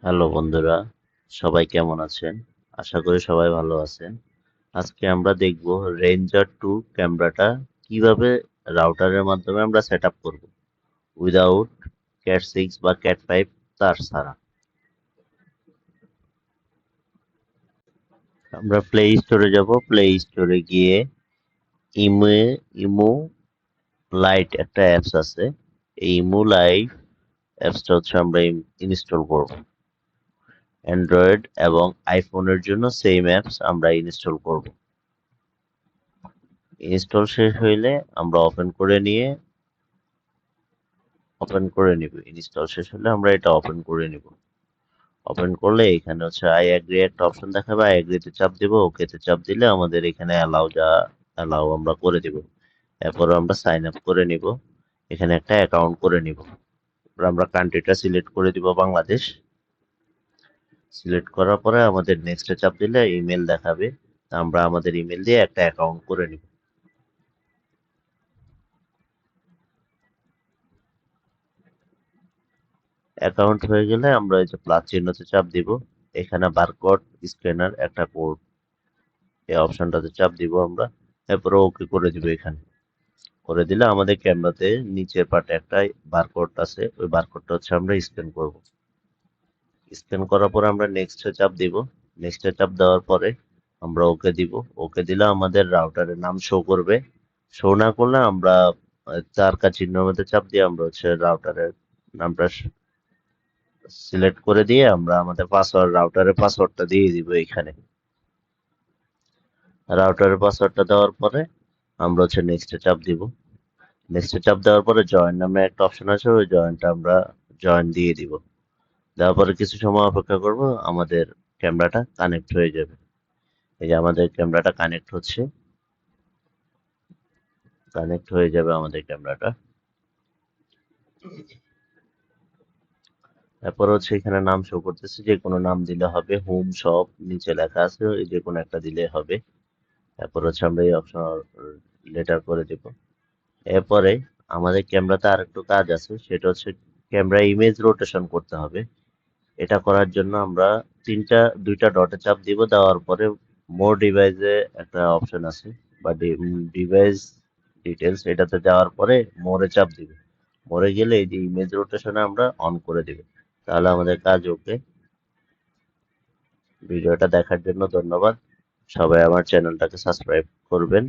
Hello বন্ধুরা, সবাই কেমন আছেন? আশা করি সবাই ভালো আছেন। আজকে আমরা দেখব রেঞ্জার 2 ক্যামেরাটা কিভাবে রাউটারের মাধ্যমে আমরা সেটআপ করব উইদাউট ক্যাট 6 বা ক্যাট 5 তার ছাড়া। আমরা প্লে স্টোরে যাব, প্লে স্টোরে গিয়ে ইমে ইমো লাইট একটা অ্যাপস আছে। এই ইমো লাইট অ্যাপসটা হচ্ছে আমরা ইনস্টল করব। অ্যান্ড্রয়েড এবং আইফোনের জন্য সেম অ্যাপস আমরা ইনস্টল করব। ইনস্টল শেষ হইলে আমরা ওপেন করে নিব। ইনস্টল শেষ হলে আমরা এটা ওপেন করে নিব। ওপেন করলে এখানে হচ্ছে আই এগ্রি একটা অপশন দেখাবে, আই এগ্রিতে চাপ দিব, ওকে তে চাপ দিলে আমাদের এখানে অ্যালাউ আমরা করে দিব। এরপর আমরা সাইন আপ করে নিব, এখানে একটা অ্যাকাউন্ট করে নিব। এরপর আমরা কান্ট্রিটা সিলেক্ট করে দিব বাংলাদেশ। সিলেক্ট করার পরে আমাদের নেক্সটে চাপ দিলে ইমেল দেখাবে, আমরা আমাদের ইমেল দিয়ে একটা অ্যাকাউন্ট করে নিব। অ্যাকাউন্ট হয়ে গেলে আমরা এই যে প্লাস চিহ্নতে চাপ দিব, এখানে বারকোড স্ক্যানার একটা কোড, এই অপশনটাতে চাপ দিব আমরা। এরপরে ওকে করে দিব। এখানে করে দিলে আমাদের ক্যামেরাতে নিচের পাটে একটা বারকোড আছে, ওই বারকোডটা হচ্ছে আমরা স্ক্যান করব। স্ক্যান করার পরে আমরা নেক্সটে চাপ দিব। নেক্সটে চাপ দেওয়ার পরে আমরা ওকে দিব। ওকে দিলে আমাদের রাউটারের নাম শো করবে। শো না করলে আমরা চারকা চিহ্নের মধ্যে চাপ দিয়ে আমরা হচ্ছে রাউটারের নামটা সিলেক্ট করে দিয়ে আমরা আমাদের রাউটারের পাসওয়ার্ডটা দিয়ে দিব। এখানে রাউটারের পাসওয়ার্ডটা দেওয়ার পরে আমরা হচ্ছে নেক্সটে চাপ দিব। নেক্সটে চাপ দেওয়ার পরে জয়েন নামে একটা অপশন আছে, ওই জয়েনটা আমরা জয়েন দিয়ে দিব। দেওয়ার পরে কিছু সময় অপেক্ষা করব, আমাদের ক্যামেরাটা কানেক্ট হয়ে যাবে। এই যে আমাদের ক্যামেরাটা কানেক্ট হচ্ছে, কানেক্ট হয়ে যাবে আমাদের ক্যামেরাটা। তারপর হচ্ছে এখানে নাম শো করতেছে, যে কোনো নাম দিলে হবে, হোম সব নিচে লেখা আছে, ওই যে কোনো একটা দিলে হবে। তারপর হচ্ছে আমরা এই অপশন লেটার করে দিব। এরপরে আমাদের ক্যামেরাতে আর একটু কাজ আছে, সেটা হচ্ছে ক্যামেরা ইমেজ রোটেশন করতে হবে। এটা করার জন্য আমরা দুইটা ডটে চাপ দিব। দেওয়ার পরে মোর ডিভাইসে একটা অপশন আছে, বা ডিভাইস ডিটেলস, এটাতে যাওয়ার পরে মোরে চাপ দিব। মোরে গেলে এই যে ইমেজ রোটেশনে আমরা অন করে দিব। তাহলে আমাদের কাজ ওকে। ভিডিওটা দেখার জন্য ধন্যবাদ। সবাই আমার চ্যানেলটাকে সাবস্ক্রাইব করবেন।